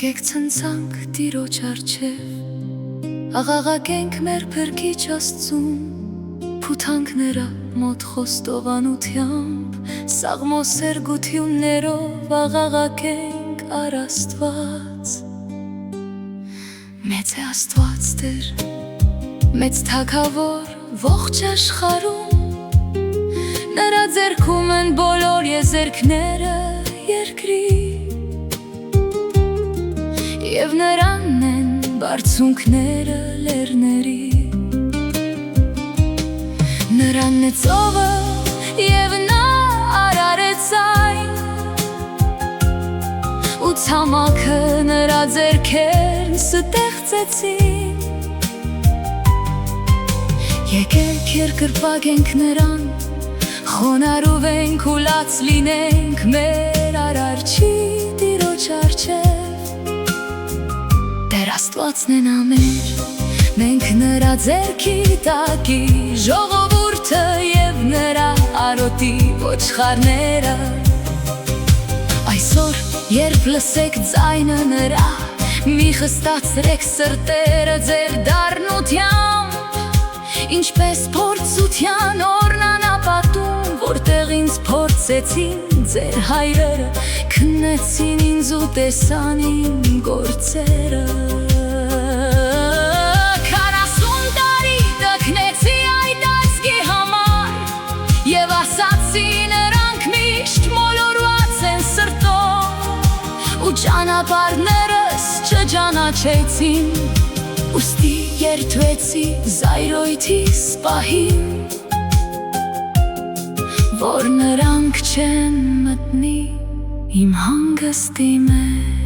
Եկեք ցնցանք Տիրոջ առջև, աղաղակենք մեր Փրկիչ Աստծուն, փութանք նրա մոտ խոստովանությամբ, սաղմոսեր գություններով աղաղակենք առ Աստված։ Մեծ է Աստված Տեր, մեծ Թագավոր ողջ աշխարհում, նրա ձեռքում են բոլոր եզերքները երկրի, և նրանն են բարձունքները լեռների։ Նրանն է ծովը և նա արարեց այն, ու ցամաքը նրա ձեռքերն ստեղծեցին։ Եկեք երկրպագենք նրան, խոնարհվենք ու լաց լինենք մեր Արարչի Տիրոջ առջև։ Տեր Աստվածն է նա մեր, մենք նրա ձեռքի տակի ժողովուրդը և նրա արոտի ոչխարները։ Այսօր երբ լսեք ձայնը նրա, մի խստացրեք սրտերը ձեր դառնությամբ, ինչպես փորձության օրն անապատում, որտեղ ինձ փորձեցին ձեր հայրերը, քննեցին ինձ ու տեսան իմ գործերը։ 40 տարի տքնեցի այդ ազգի համար, և ասացի նրանք միշտ մոլորված են սրտով, ու ճանապարհներս չճանաչեցին, ուստի երդվեցի Զայրույթիս պահին, որ նրանք չեն մտնի իմ հանգստի մեջ։